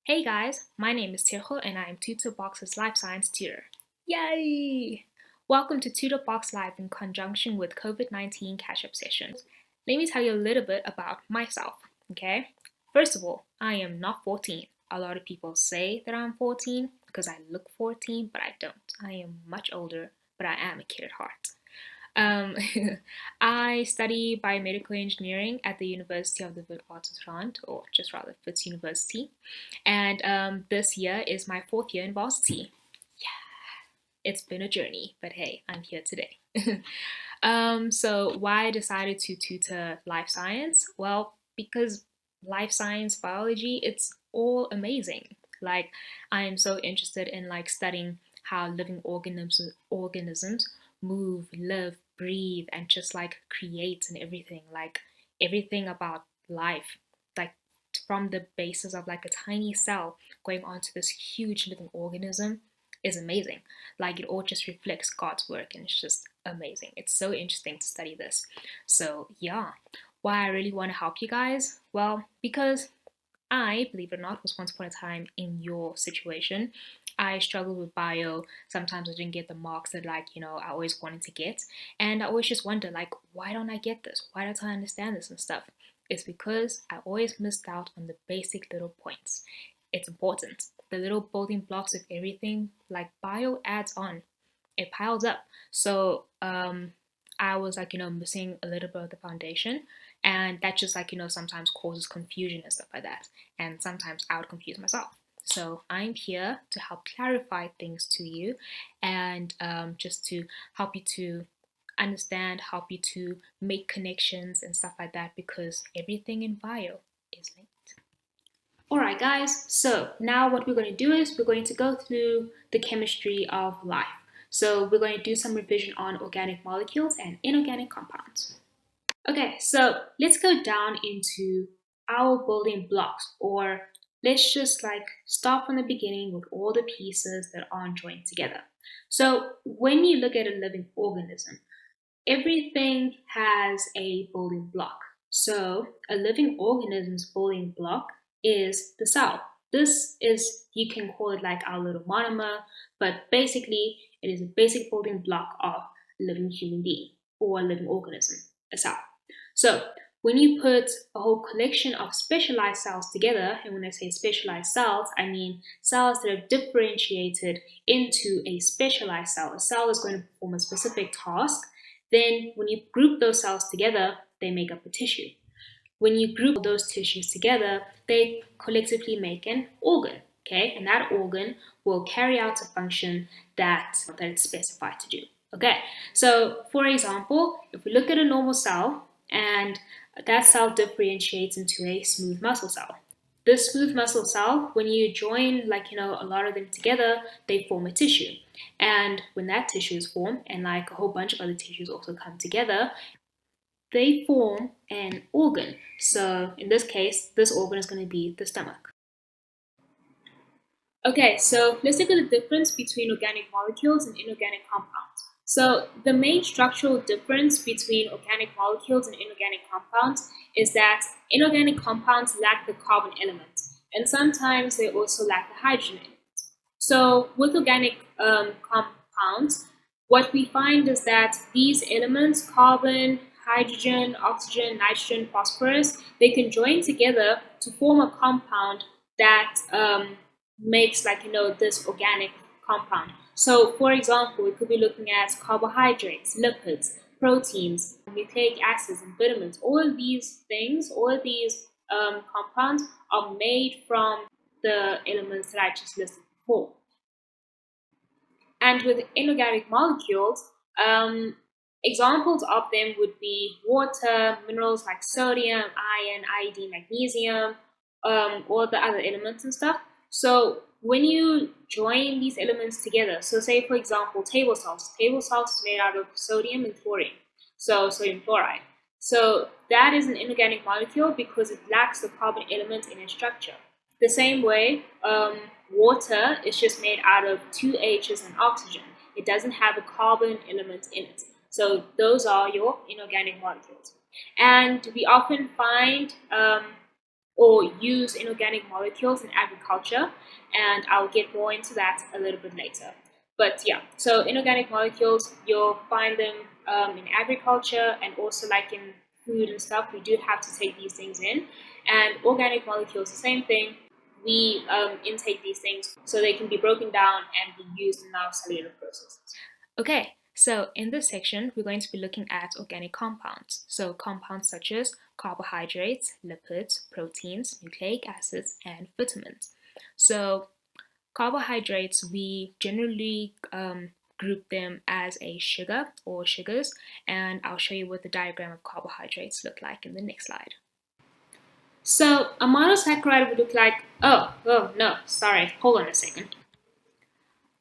Hey guys, my name is Tirho and I am Tutorbox's Life Science Tutor. Yay! Welcome to Tutorbox Live in conjunction with COVID-19 catch-up sessions. Let me tell you a little bit about myself, okay? First of all, I am not 14. A lot of people say that I'm 14 because I look 14, but I don't. I am much older, but I am a kid at heart. Um, I study biomedical engineering at the University of the Witwatersrand, or just rather Wits University. And this year is my fourth year in varsity. It's been a journey, but hey, I'm here today. So why I decided to tutor life science? Well, because life science biology, it's all amazing. Like I am so interested in like studying how living organisms move, live, breathe, and just like create and everything. Like everything about life. Like from the basis of like a tiny cell going on to this huge living organism is amazing. Like it all just reflects God's work and it's just amazing. It's so interesting to study this. So, yeah, why I really want to help you guys? Well, because I, believe it or not, was once upon a time in your situation. I struggled with bio. Sometimes I didn't get the marks that, I always wanted to get. And I always just wonder, like, why don't I get this? Why don't I understand this and stuff? It's because I always missed out on the basic little points. It's important. The little building blocks of everything, like bio adds on, it piles up. So I was like, missing a little bit of the foundation. And that just like, sometimes causes confusion and stuff like that. And sometimes I would confuse myself. So I'm here to help clarify things to you and just to help you to understand, help you to make connections and stuff like that because everything in bio is linked. Alright guys, so now what we're going to do is we're going to go through the chemistry of life. So we're going to do some revision on organic molecules and inorganic compounds. Okay, so let's go down into our building blocks, or let's just like start from the beginning with all the pieces that aren't joined together. So when you look at a living organism, everything has a building block. So a living organism's building block is the cell. This is, you can call it like our little monomer, but basically it is a basic building block of a living human being or a living organism, a cell. So when you put a whole collection of specialized cells together, and when I say specialized cells, I mean cells that are differentiated into a specialized cell. A cell is going to perform a specific task. Then when you group those cells together, they make up a tissue. When you group those tissues together, they collectively make an organ, okay? And that organ will carry out a function that it's specified to do, okay? So for example, if we look at a normal cell and that cell differentiates into a smooth muscle cell. This smooth muscle cell, when you join a lot of them together, they form a tissue. And when that tissue is formed, and like a whole bunch of other tissues also come together, they form an organ. So in this case, this organ is going to be the stomach. Okay, so let's look at the difference between organic molecules and inorganic compounds. So the main structural difference between organic molecules and inorganic compounds is that inorganic compounds lack the carbon element, and sometimes they also lack the hydrogen element. So with organic compounds, what we find is that these elements, carbon, hydrogen, oxygen, nitrogen, phosphorus, they can join together to form a compound that makes this organic compound. So for example, we could be looking at carbohydrates, lipids, proteins, nucleic acids, and vitamins. All of these things, all of these compounds are made from the elements that I just listed before. And with inorganic molecules, examples of them would be water, minerals like sodium, iron, iodine, magnesium, all the other elements and stuff. So when you join these elements together, so say for example, table salts is made out of sodium and chlorine, so sodium chloride. So that is an inorganic molecule because it lacks the carbon element in its structure. The same way, water is just made out of two H's and oxygen. It doesn't have a carbon element in it. So those are your inorganic molecules. And we often find or use inorganic molecules in agriculture, and I'll get more into that a little bit later. But yeah, so inorganic molecules, you'll find them in agriculture and also like in food and stuff. We do have to take these things in. And organic molecules, the same thing. We intake these things so they can be broken down and be used in our cellular processes. Okay, so in this section, we're going to be looking at organic compounds. So compounds such as carbohydrates, lipids, proteins, nucleic acids, and vitamins. So carbohydrates, we generally group them as a sugar or sugars, and I'll show you what the diagram of carbohydrates look like in the next slide. So a monosaccharide would look like, oh no, sorry, hold on a second.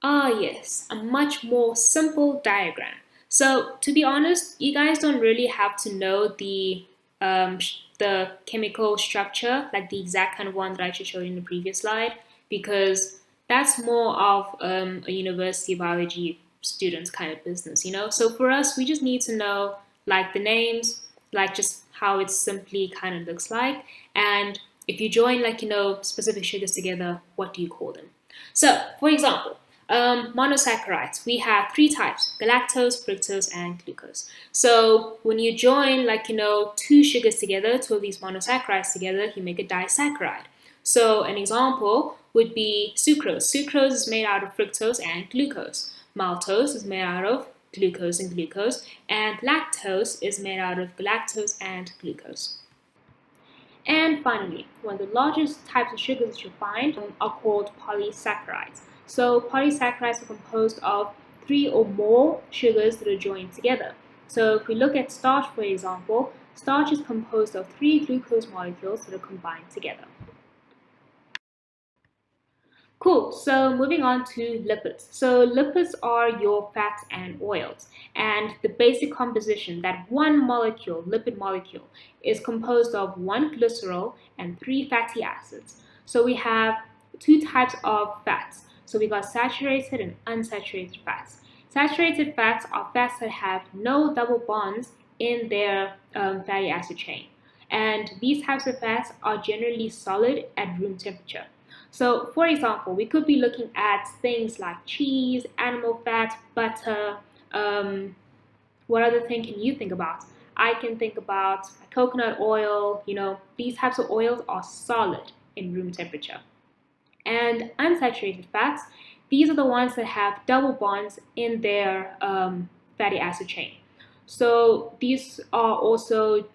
Ah yes, a much more simple diagram. So to be honest, you guys don't really have to know the chemical structure, like the exact kind of one that I just showed in the previous slide, because that's more of a university biology student's kind of business, you know? So for us, we just need to know like the names, like just how it simply kind of looks like. And if you join like, you know, specific sugars together, what do you call them? So for example, monosaccharides, we have three types: galactose, fructose, and glucose. So when you join like, you know, two sugars together, two of these monosaccharides together, you make a disaccharide. So an example would be sucrose. Sucrose is made out of fructose and glucose. Maltose is made out of glucose and glucose, and lactose is made out of galactose and glucose. And finally, one of the largest types of sugars that you'll find are called polysaccharides. So polysaccharides are composed of three or more sugars that are joined together. So if we look at starch, for example, starch is composed of three glucose molecules that are combined together. Cool, so moving on to lipids. So lipids are your fats and oils, and the basic composition, that one molecule, lipid molecule, is composed of one glycerol and three fatty acids. So we have two types of fats. So we got saturated and unsaturated fats. Saturated fats are fats that have no double bonds in their fatty acid chain. And these types of fats are generally solid at room temperature. So, for example, we could be looking at things like cheese, animal fat, butter. What other thing can you think about? I can think about coconut oil. You know, these types of oils are solid in room temperature. And unsaturated fats, these are the ones that have double bonds in their fatty acid chain. So these are also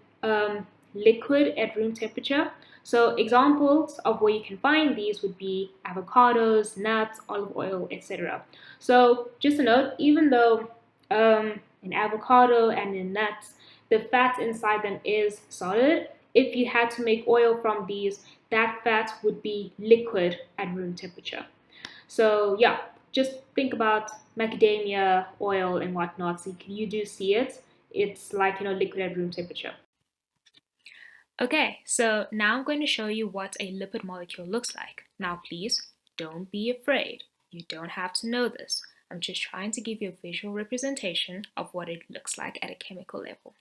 liquid at room temperature. So examples of where you can find these would be avocados, nuts, olive oil, etc. So just a note, even though in avocado and in nuts, the fat inside them is solid, if you had to make oil from these, that fat would be liquid at room temperature. So yeah, just think about macadamia oil and whatnot. So you do see it. It's like, you know, liquid at room temperature. Okay, so now I'm going to show you what a lipid molecule looks like. Now please, don't be afraid. You don't have to know this. I'm just trying to give you a visual representation of what it looks like at a chemical level.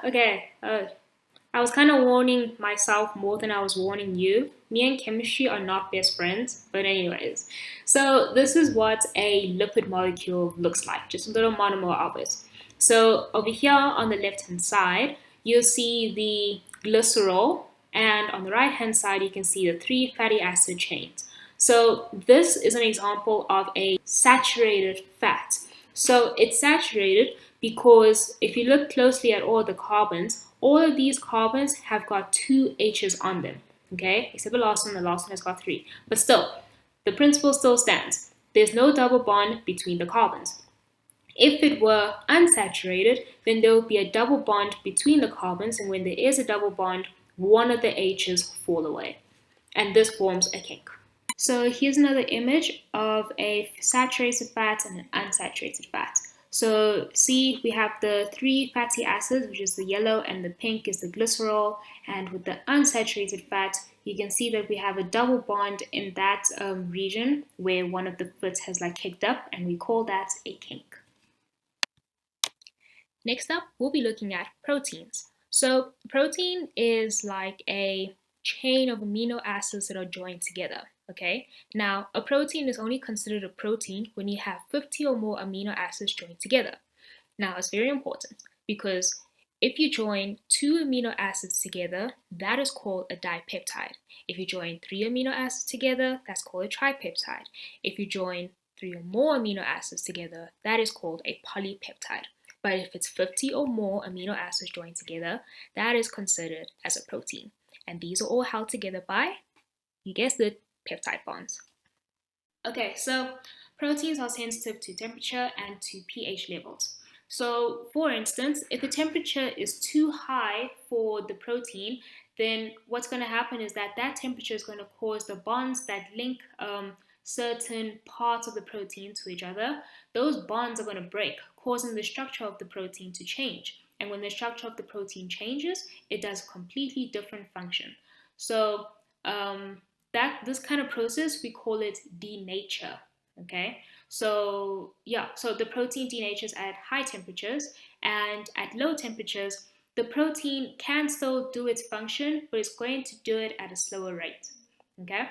Okay. I was kind of warning myself more than I was warning you. Me and chemistry are not best friends, but anyways. So this is what a lipid molecule looks like, just a little monomer of it. So over here on the left-hand side, you'll see the glycerol, and on the right-hand side, you can see the three fatty acid chains. So this is an example of a saturated fat. So it's saturated because if you look closely at all the carbons, all of these carbons have got two H's on them, okay? Except the last one has got three. But still, the principle still stands. There's no double bond between the carbons. If it were unsaturated, then there would be a double bond between the carbons, and when there is a double bond, one of the H's fall away. And this forms a cake. So here's another image of a saturated fat and an unsaturated fat. So see, we have the three fatty acids, which is the yellow, and the pink is the glycerol. And with the unsaturated fat, you can see that we have a double bond in that region where one of the foods has like kicked up, and we call that a kink. Next up, we'll be looking at proteins. So protein is like a chain of amino acids that are joined together. Okay, now a protein is only considered a protein when you have 50 or more amino acids joined together. Now, it's very important because if you join two amino acids together, that is called a dipeptide. If you join three amino acids together, that's called a tripeptide. If you join three or more amino acids together, that is called a polypeptide. But if it's 50 or more amino acids joined together, that is considered as a protein. And these are all held together by, you guessed it, peptide bonds. Okay, so proteins are sensitive to temperature and to pH levels. So, for instance, if the temperature is too high for the protein, then what's going to happen is that temperature is going to cause the bonds that link certain parts of the protein to each other. Those bonds are going to break, causing the structure of the protein to change. And when the structure of the protein changes, it does a completely different function. So, this kind of process, we call it denature. Okay, so yeah, so the protein denatures at high temperatures, and at low temperatures the protein can still do its function, but it's going to do it at a slower rate. Okay,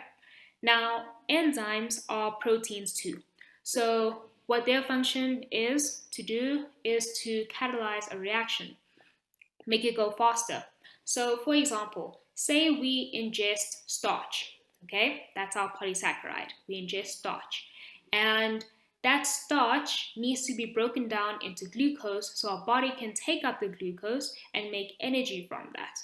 now enzymes are proteins too. So what their function is to do is to catalyze a reaction, make it go faster. So, for example, say we ingest starch, okay? That's our polysaccharide. We ingest starch. And that starch needs to be broken down into glucose so our body can take up the glucose and make energy from that.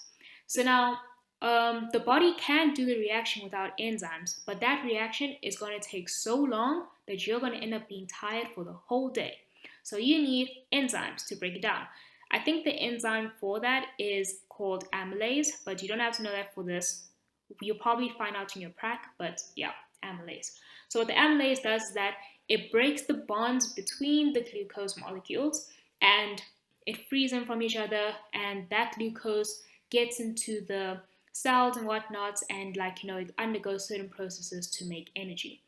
So now, the body can do the reaction without enzymes, but that reaction is going to take so long that you're going to end up being tired for the whole day. So you need enzymes to break it down. I think the enzyme for that is called amylase, but you don't have to know that for this. You'll probably find out in your prac, but yeah, amylase. So what the amylase does is that it breaks the bonds between the glucose molecules and it frees them from each other, and that glucose gets into the cells and whatnot, and it undergoes certain processes to make energy.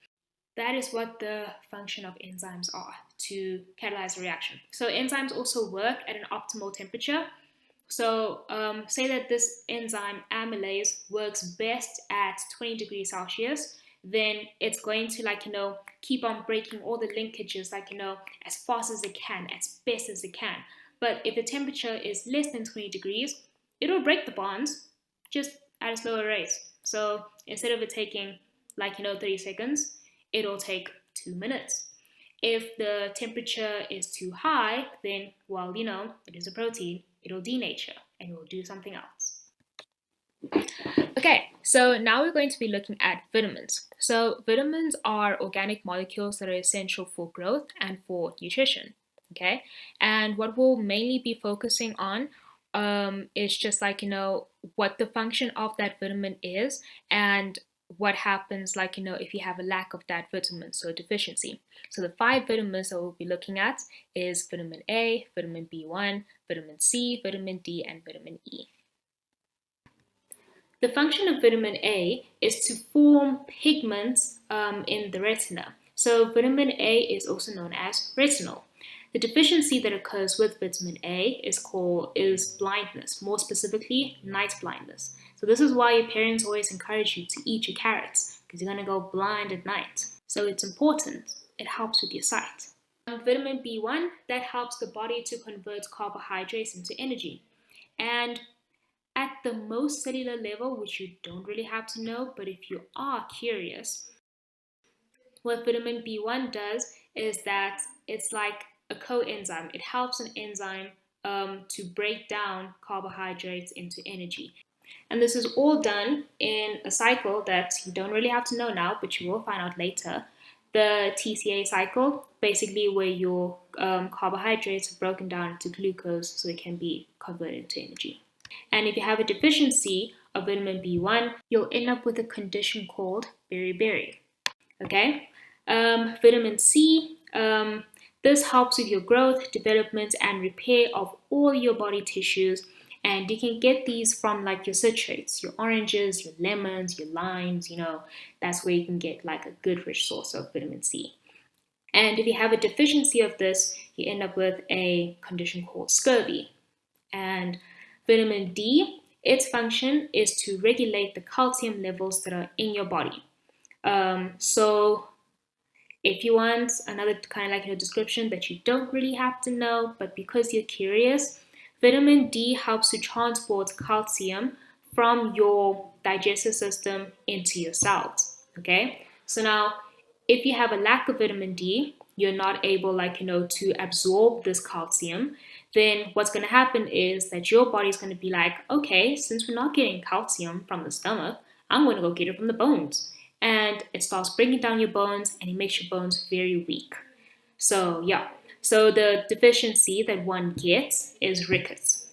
That is what the function of enzymes are, to catalyze a reaction. So enzymes also work at an optimal temperature. So say that this enzyme amylase works best at 20 degrees Celsius, then it's going to keep on breaking all the linkages as fast as it can, as best as it can. But if the temperature is less than 20 degrees, it'll break the bonds just at a slower rate. So instead of it taking 30 seconds, it'll take 2 minutes. If the temperature is too high, then, it is a protein, it'll denature and it will do something else. Okay, so now we're going to be looking at vitamins. So vitamins are organic molecules that are essential for growth and for nutrition. Okay, and what we'll mainly be focusing on is just what the function of that vitamin is, and what happens if you have a lack of that vitamin, so deficiency. So the 5 vitamins that we'll be looking at is vitamin A, vitamin B1, vitamin C, vitamin D, and vitamin E. The function of vitamin A is to form pigments in the retina. So vitamin A is also known as retinol. The deficiency that occurs with vitamin A is blindness, more specifically night blindness. So this is why your parents always encourage you to eat your carrots, because you're going to go blind at night. So it's important. It helps with your sight. Vitamin B1, that helps the body to convert carbohydrates into energy. And at the most cellular level, which you don't really have to know, but if you are curious, what vitamin B1 does is that it's like a coenzyme. It helps an enzyme to break down carbohydrates into energy. And this is all done in a cycle that you don't really have to know now, but you will find out later. The TCA cycle, basically where your carbohydrates are broken down into glucose so it can be converted into energy. And if you have a deficiency of vitamin B1, you'll end up with a condition called beriberi. Okay? Vitamin C, this helps with your growth, development, and repair of all your body tissues. And you can get these from your citrates, your oranges, your lemons, your limes, that's where you can get a good rich source of vitamin C. And if you have a deficiency of this, you end up with a condition called scurvy. And Vitamin D, its function is to regulate the calcium levels that are in your body. So if you want another kind of description that you don't really have to know, but because you're curious, vitamin D helps to transport calcium from your digestive system into your cells. Okay, so now if you have a lack of vitamin D, you're not able to absorb this calcium, then what's going to happen is that your body's going to be like, okay, since we're not getting calcium from the stomach, I'm going to go get it from the bones. And it starts breaking down your bones and it makes your bones very weak. So, yeah. So, the deficiency that one gets is rickets.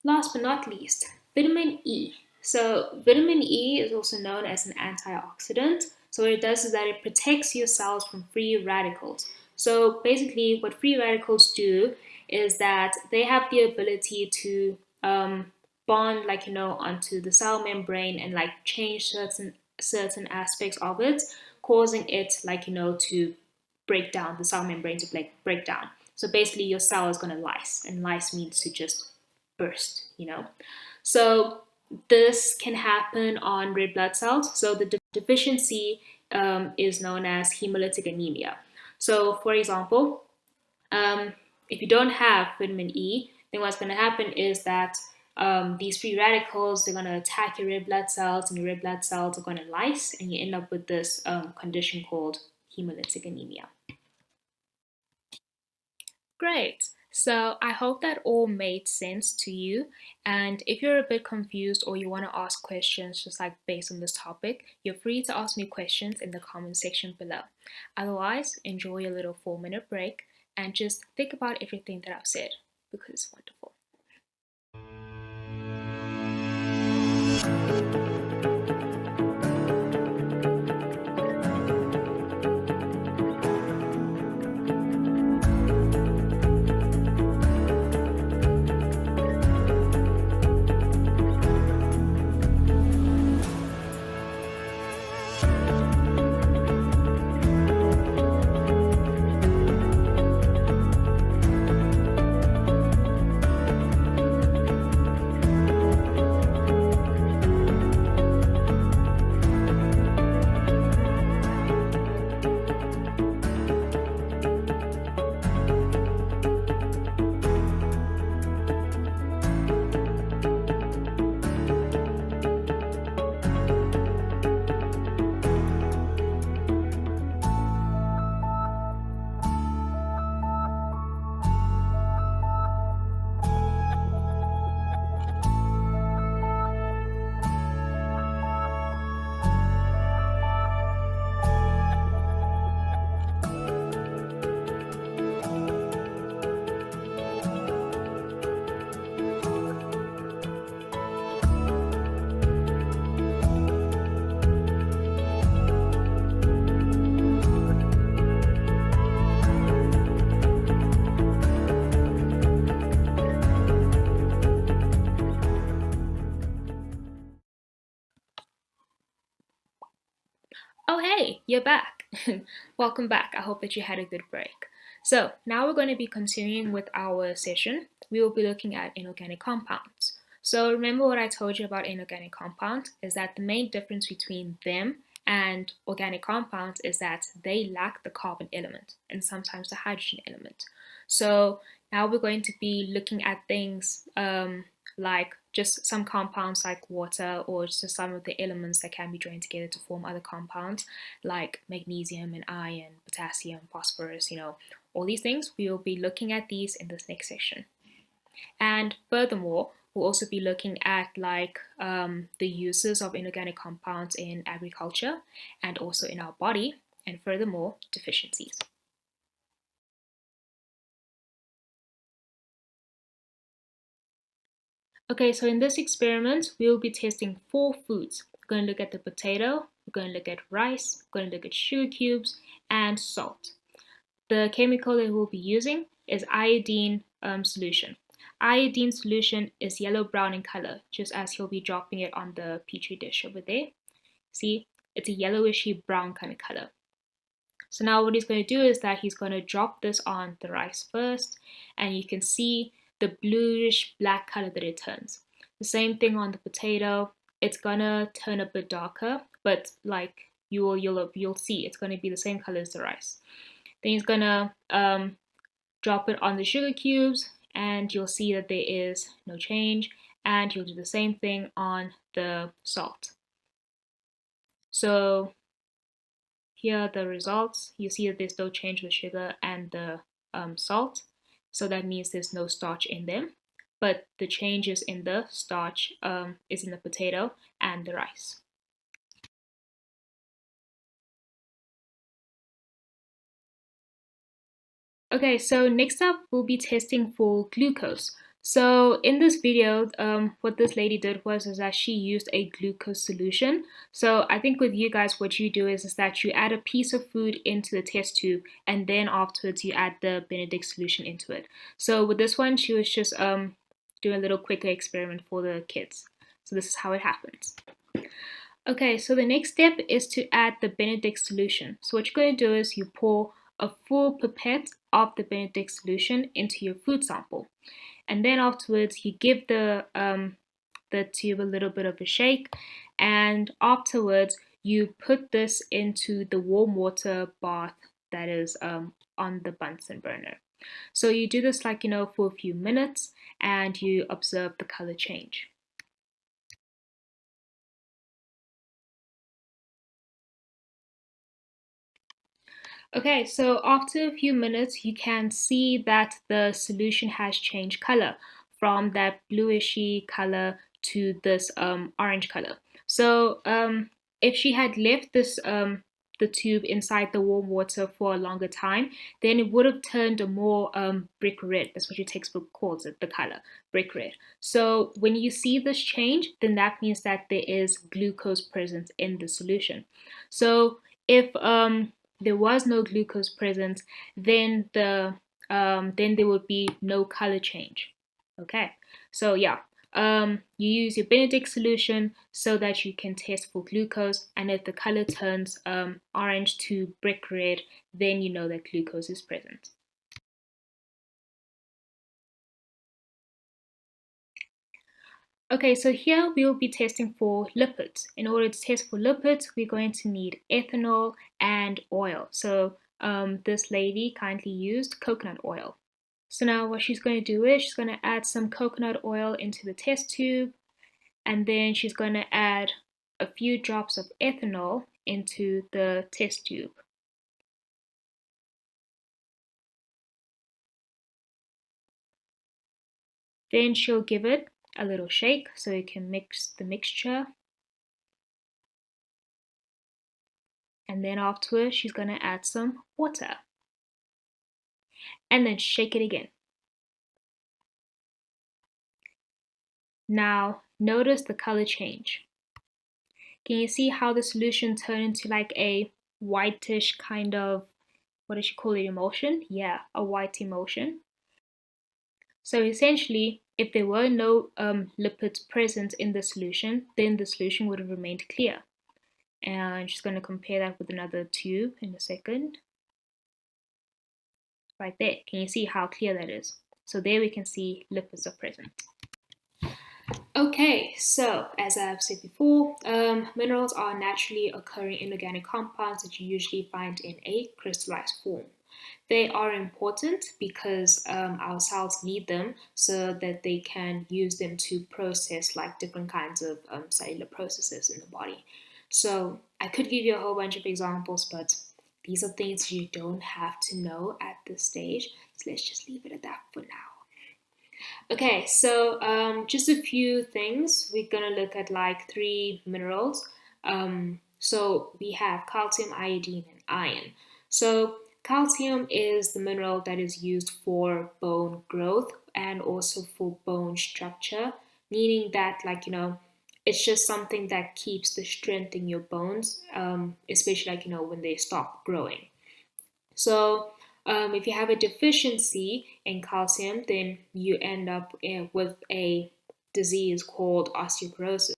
Last but not least, vitamin E. So, vitamin E is also known as an antioxidant. So, what it does is that it protects your cells from free radicals. So, basically, what free radicals do is that they have the ability to bond, onto the cell membrane and change certain aspects of it, causing it, to break down the cell membrane to break down. So basically, your cell is going to lyse, and lyse means to just burst. So this can happen on red blood cells. So the deficiency is known as hemolytic anemia. So for example, if you don't have vitamin E, then what's going to happen is that these free radicals, they're going to attack your red blood cells, and your red blood cells are going to lyse, and you end up with this condition called hemolytic anemia. Great. So I hope that all made sense to you. And if you're a bit confused or you want to ask questions just based on this topic, you're free to ask me questions in the comment section below. Otherwise, enjoy your little 4-minute break and just think about everything that I've said because it's wonderful. Oh, hey, you're back. Welcome back. I hope that you had a good break. So, now we're going to be continuing with our session. We will be looking at inorganic compounds. So, remember what I told you about inorganic compounds is that the main difference between them and organic compounds is that they lack the carbon element and sometimes the hydrogen element. So, now we're going to be looking at things like just some compounds like water, or just some of the elements that can be joined together to form other compounds like magnesium and iron, potassium, phosphorus, all these things. We will be looking at these in this next session. And furthermore, we'll also be looking at the uses of inorganic compounds in agriculture and also in our body, and furthermore, deficiencies. Okay, so in this experiment, we will be testing 4 foods. We're going to look at the potato, we're going to look at rice, we're going to look at sugar cubes, and salt. The chemical that we'll be using is iodine solution. Iodine solution is yellow-brown in color, just as he'll be dropping it on the petri dish over there. See, it's a yellowishy brown kind of color. So now what he's going to do is that he's going to drop this on the rice first, and you can see the bluish black color that it turns. The same thing on the potato. It's gonna turn a bit darker, but like you'll see it's gonna be the same color as the rice. Then he's gonna drop it on the sugar cubes, and you'll see that there is no change. And you'll do the same thing on the salt. So here are the results. You see that there's no change with sugar and the salt. So that means there's no starch in them. But the changes in the starch is in the potato and the rice. Okay, so next up we'll be testing for glucose. So in this video, what this lady did was that she used a glucose solution. So I think with you guys, what you do is that you add a piece of food into the test tube, and then afterwards you add the Benedict solution into it. So with this one, she was just doing a little quicker experiment for the kids. So this is how it happens. Okay, so the next step is to add the Benedict solution. So what you're going to do is you pour a full pipette of the Benedict solution into your food sample. And then afterwards, you give the tube a little bit of a shake. And afterwards, you put this into the warm water bath that is on the Bunsen burner. So you do this for a few minutes, and you observe the color change. Okay, so after a few minutes, you can see that the solution has changed color from that bluishy color to this orange color. So if she had left this the tube inside the warm water for a longer time, then it would have turned a more brick red. That's what your textbook calls it, the color, brick red. So when you see this change, then that means that there is glucose present in the solution. So if there was no glucose present, then there would be no color change. Okay, so yeah, you use your Benedict solution so that you can test for glucose, and if the color turns orange to brick red, then you know that glucose is present. Okay, so here we will be testing for lipids. In order to test for lipids, we're going to need ethanol and oil. So this lady kindly used coconut oil. So now what she's going to do is she's going to add some coconut oil into the test tube, and then she's going to add a few drops of ethanol into the test tube. Then she'll give it a little shake so you can mix the mixture. And then afterwards, she's going to add some water. And then shake it again. Now, notice the color change. Can you see how the solution turned into like a whitish kind of, what does she call it, emulsion? Yeah, a white emulsion. So essentially, if there were no lipids present in the solution, then the solution would have remained clear. And I'm just going to compare that with another tube in a second. Right there, can you see how clear that is? So there we can see lipids are present. Okay, so as I've said before, minerals are naturally occurring inorganic compounds that you usually find in a crystallized form. They are important because our cells need them so that they can use them to process like different kinds of cellular processes in the body. So I could give you a whole bunch of examples, but these are things you don't have to know at this stage. So let's just leave it at that for now. Okay, so just a few things. We're gonna look at like 3 minerals. So we have calcium, iodine, and iron. So calcium is the mineral that is used for bone growth and also for bone structure, meaning that it's just something that keeps the strength in your bones, especially when they stop growing. So if you have a deficiency in calcium, then you end up with a disease called osteoporosis.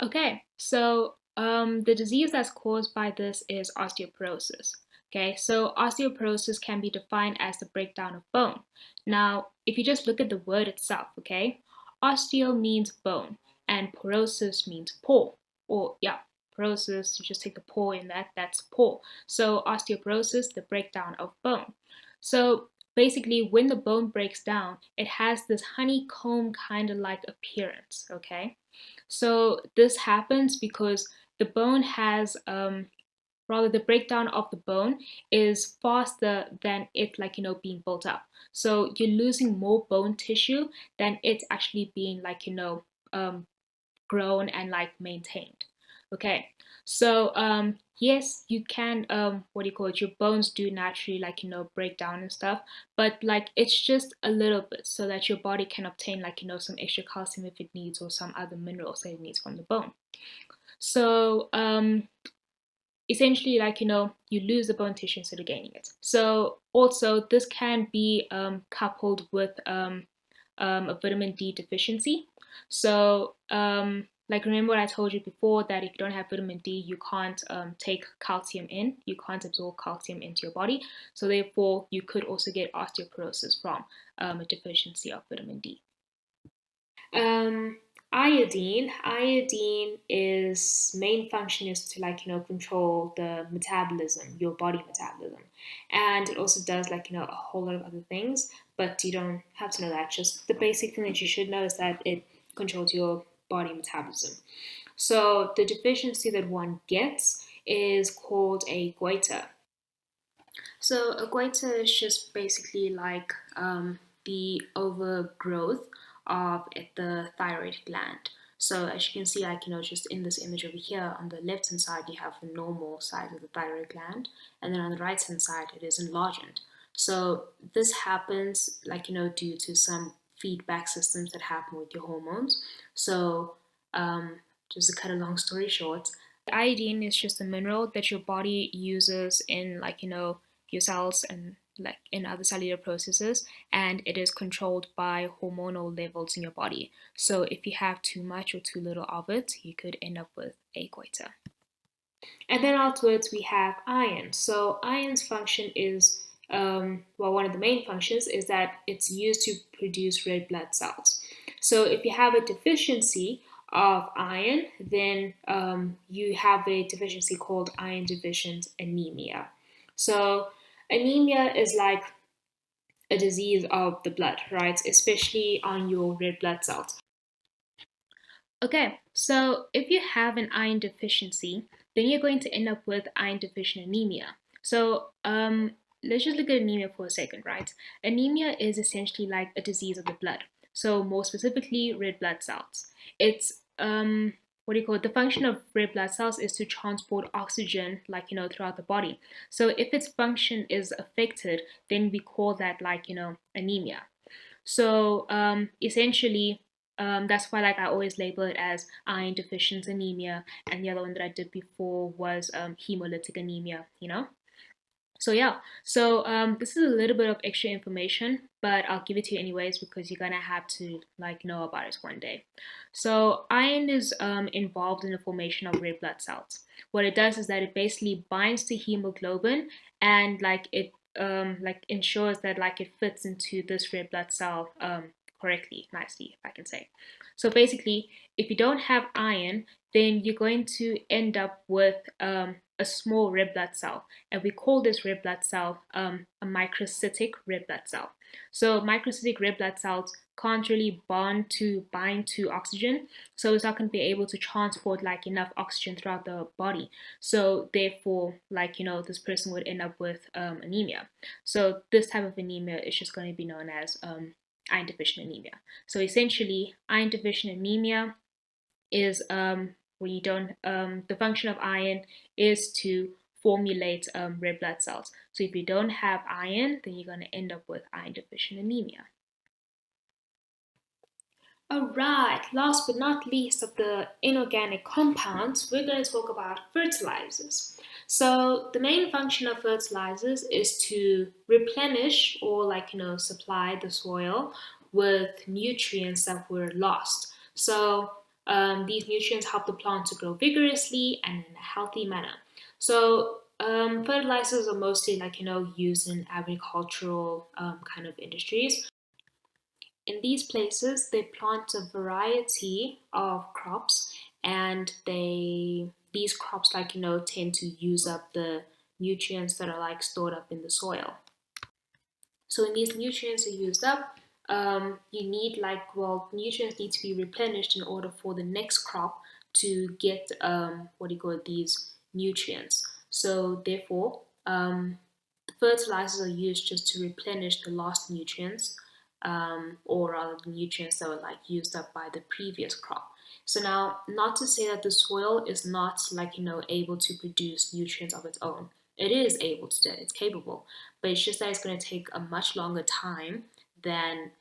Okay, so the disease that's caused by this is osteoporosis. Okay, so osteoporosis can be defined as the breakdown of bone. Now, if you just look at the word itself, okay, osteo means bone and porosis means pore. Or, yeah, porosis, you just take the pore in that, that's pore. So, osteoporosis, the breakdown of bone. So, basically, when the bone breaks down, it has this honeycomb kind of like appearance, okay? So, this happens because the bone has rather the breakdown of the bone is faster than it being built up, so you're losing more bone tissue than it's actually being um, grown and maintained. Okay, so yes, you can what do you call it, your bones do naturally break down and stuff, but it's just a little bit so that your body can obtain some extra calcium if it needs, or some other minerals that it needs from the bone. So essentially you lose the bone tissue instead of gaining it. So also this can be coupled with a vitamin D deficiency. So remember what I told you before, that if you don't have vitamin D, you can't take calcium in, you can't absorb calcium into your body, so therefore you could also get osteoporosis from a deficiency of vitamin D. Um, iodine is main function is to control the metabolism, your body metabolism, and it also does a whole lot of other things. But you don't have to know that. Just the basic thing that you should know is that it controls your body metabolism. So the deficiency that one gets is called a goiter. So a goiter is just basically the overgrowth of the thyroid gland. So as you can see, just in this image over here, on the left hand side, you have the normal size of the thyroid gland, and then on the right hand side, it is enlarged. So this happens due to some feedback systems that happen with your hormones. So just to cut a long story short, iodine is just a mineral that your body uses in your cells and in other cellular processes, and it is controlled by hormonal levels in your body. So if you have too much or too little of it, you could end up with a goiter. And then afterwards we have iron. So iron's function is one of the main functions is that it's used to produce red blood cells. So if you have a deficiency of iron, then you have a deficiency called iron deficient anemia. So anemia is like a disease of the blood, right? Especially on your red blood cells. Okay, so if you have an iron deficiency, then you're going to end up with iron deficient anemia. So let's just look at anemia for a second, right? Anemia is essentially like a disease of the blood. So more specifically, red blood cells. It's what do you call it? The function of red blood cells is to transport oxygen, throughout the body. So if its function is affected, then we call that anemia. So essentially, that's why I always label it as iron deficient anemia, and the other one that I did before was hemolytic anemia. So yeah, so this is a little bit of extra information, but I'll give it to you anyways because you're gonna have to know about it one day. So iron is involved in the formation of red blood cells. What it does is that it basically binds to hemoglobin, and it ensures that it fits into this red blood cell correctly, nicely, if I can say. So basically, if you don't have iron, then you're going to end up with a small red blood cell, and we call this red blood cell a microcytic red blood cell. So microcytic red blood cells can't really bind to oxygen, so it's not going to be able to transport enough oxygen throughout the body. So therefore, this person would end up with anemia. So this type of anemia is just going to be known as iron deficient anemia. So essentially, iron deficient anemia is when you don't the function of iron is to formulate red blood cells. So if you don't have iron, then you're going to end up with iron deficient anemia. Alright, last but not least of the inorganic compounds, we're going to talk about fertilizers. So the main function of fertilizers is to replenish or supply the soil with nutrients that were lost. So these nutrients help the plant to grow vigorously and in a healthy manner. So fertilizers are mostly used in agricultural kind of industries. In these places, they plant a variety of crops, and these crops tend to use up the nutrients that are stored up in the soil. So when these nutrients are used up, you need nutrients need to be replenished in order for the next crop to get these nutrients. So therefore, fertilizers are used just to replenish the lost nutrients, or rather the nutrients that were used up by the previous crop. So now, not to say that the soil is not able to produce nutrients of its own. It is able to do it, it's capable, but it's just that it's going to take a much longer time than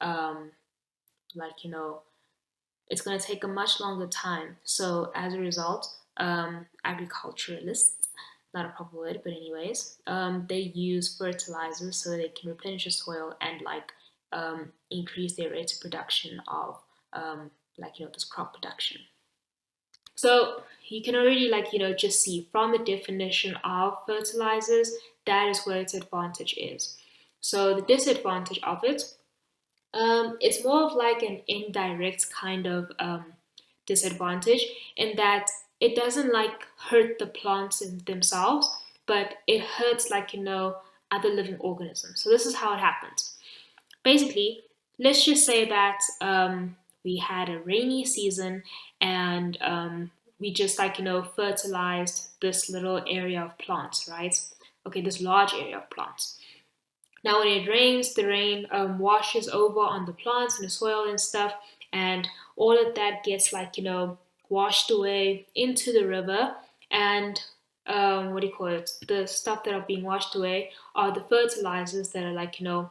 it's going to take a much longer time. So as a result, agriculturalists, not a proper word, but anyways, they use fertilizers so they can replenish the soil and increase their rate of production of this crop production. So you can already just see from the definition of fertilizers, that is where its advantage is. So the disadvantage of it, it's more of an indirect kind of disadvantage, in that it doesn't hurt the plants in themselves, but it hurts other living organisms. So this is how it happens. Basically, let's just say that we had a rainy season, and we just fertilized this little area of plants, right? Okay, this large area of plants. Now when it rains, the rain washes over on the plants and the soil and stuff, and all of that gets washed away into the river. And the stuff that are being washed away are the fertilizers that are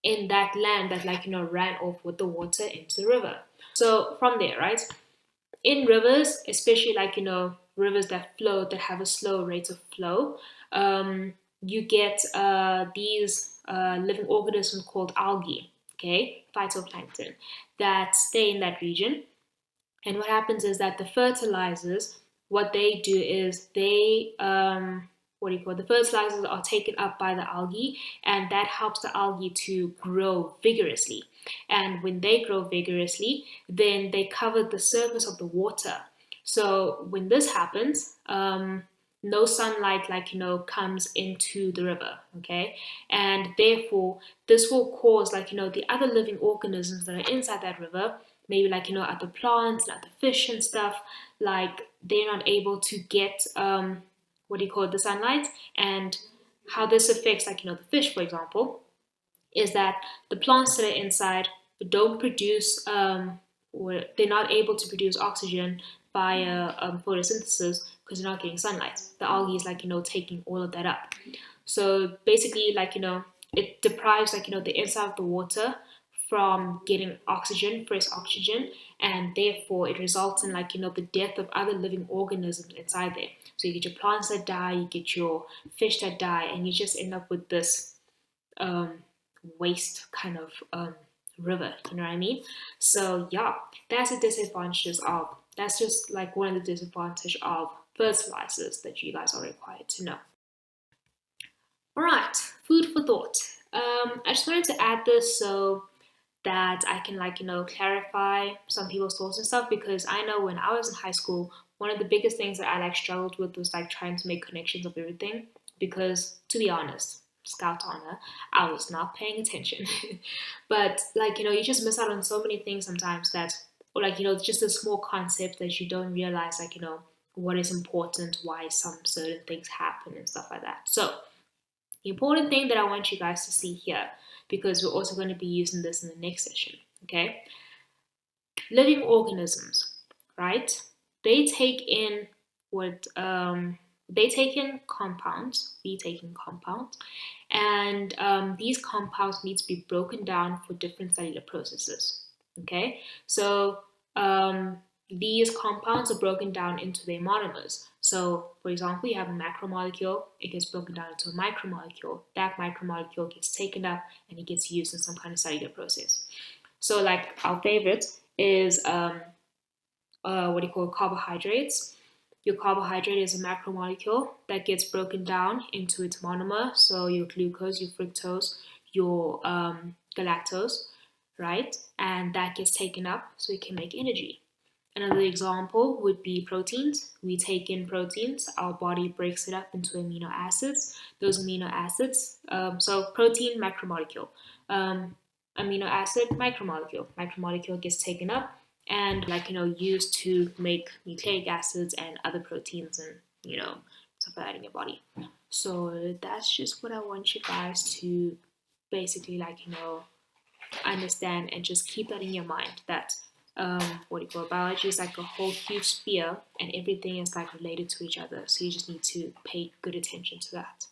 in that land that ran off with the water into the river. So from there, right, in rivers, especially rivers that flow, that have a slow rate of flow, you get these living organisms called algae, okay, phytoplankton, that stay in that region. And what happens is that the fertilizers, what they do is they the fertilizers are taken up by the algae, and that helps the algae to grow vigorously. And when they grow vigorously, then they cover the surface of the water. So when this happens, no sunlight comes into the river, okay, and therefore this will cause the other living organisms that are inside that river, maybe other plants, other fish and stuff, they're not able to get the sunlight. And how this affects the fish, for example, is that the plants that are inside don't produce or they're not able to produce oxygen via photosynthesis, because they're not getting sunlight. The algae is taking all of that up. So basically it deprives the inside of the water from getting oxygen, fresh oxygen, and therefore it results in the death of other living organisms inside there. So you get your plants that die, you get your fish that die, and you just end up with this waste kind of river, you know what I mean? So yeah, that's that's just one of the disadvantages of fertilizers that you guys are required to know. All right, food for thought. I just wanted to add this so that I can clarify some people's thoughts and stuff, because I know when I was in high school, one of the biggest things that I struggled with was trying to make connections of everything, because to be honest, Scout honor, I was not paying attention. But you just miss out on so many things sometimes, that or just a small concept that you don't realize what is important, why some certain things happen and stuff like that. So the important thing that I want you guys to see here, because we're also going to be using this in the next session, okay? Living organisms, right? They take in compounds, we take in compounds, and these compounds need to be broken down for different cellular processes, okay? So these compounds are broken down into their monomers. So, for example, you have a macromolecule, it gets broken down into a micromolecule. That micromolecule gets taken up and it gets used in some kind of cellular process. So, our favorite is carbohydrates. Your carbohydrate is a macromolecule that gets broken down into its monomer. So your glucose, your fructose, your galactose, right? And that gets taken up so you can make energy. Another example would be proteins. We take in proteins, our body breaks it up into amino acids. Those amino acids, so protein, macromolecule, amino acid, micromolecule gets taken up and used to make nucleic acids and other proteins and stuff like that in your body. So that's just what I want you guys to basically understand and just keep that in your mind that biology is like a whole huge sphere and everything is like related to each other. So you just need to pay good attention to that.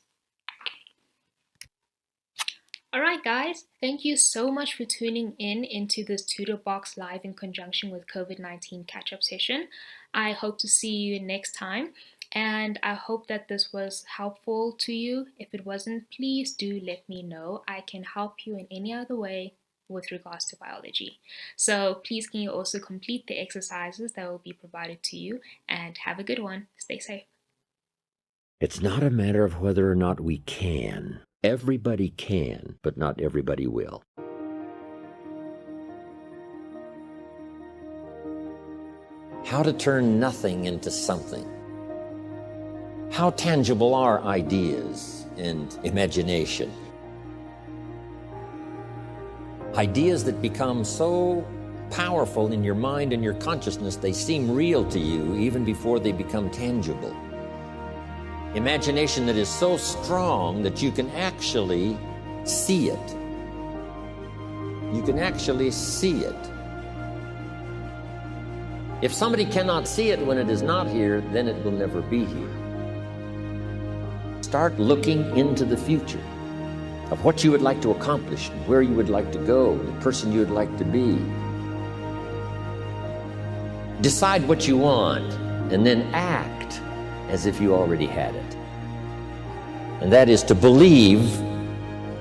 Alright guys, thank you so much for tuning into this Tutorbox live in conjunction with COVID-19 catch-up session. I hope to see you next time and I hope that this was helpful to you. If it wasn't, please do let me know. I can help you in any other way with regards to biology. So please can you also complete the exercises that will be provided to you and have a good one. Stay safe. It's not a matter of whether or not we can. Everybody can, but not everybody will. How to turn nothing into something. How tangible are ideas and imagination? Ideas that become so powerful in your mind and your consciousness, they seem real to you even before they become tangible. Imagination that is so strong that you can actually see it. You can actually see it. If somebody cannot see it when it is not here, then it will never be here. Start looking into the future of what you would like to accomplish, where you would like to go, the person you would like to be. Decide what you want, and then act as if you already had it. And that is to believe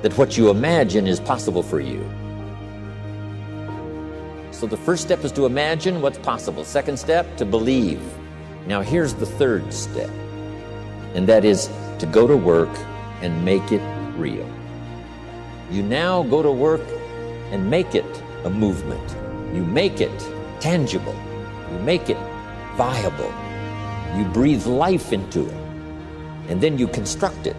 that what you imagine is possible for you. So the first step is to imagine what's possible. Second step, to believe. Now here's the third step, and that is to go to work and make it real. You now go to work and make it a movement. You make it tangible. You make it viable. You breathe life into it. And then you construct it.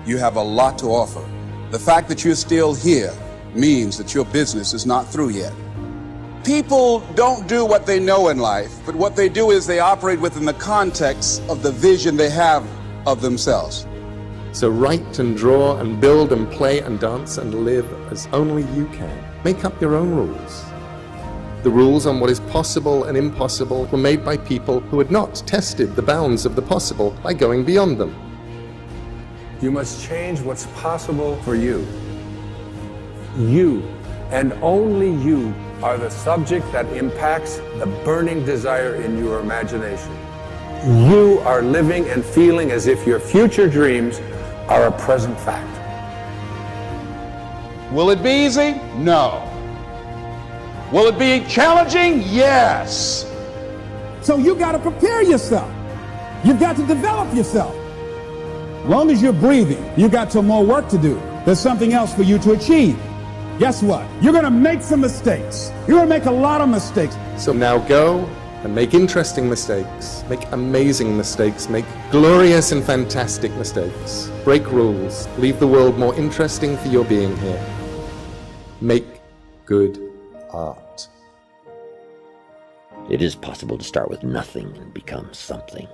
You have a lot to offer. The fact that you're still here means that your business is not through yet. People don't do what they know in life, but what they do is they operate within the context of the vision they have of themselves. So write and draw and build and play and dance and live as only you can. Make up your own rules. The rules on what is possible and impossible were made by people who had not tested the bounds of the possible by going beyond them. You must change what's possible for you. You, and only you, are the subject that impacts the burning desire in your imagination. You are living and feeling as if your future dreams are a present fact. Will it be easy? No. Will it be challenging? Yes. So you got to prepare yourself. You've got to develop yourself. As long as you're breathing, you got some more work to do. There's something else for you to achieve. Guess what? You're going to make some mistakes. You're going to make a lot of mistakes. So now go and make interesting mistakes, make amazing mistakes, make glorious and fantastic mistakes. Break rules, leave the world more interesting for your being here. Make good art. It is possible to start with nothing and become something.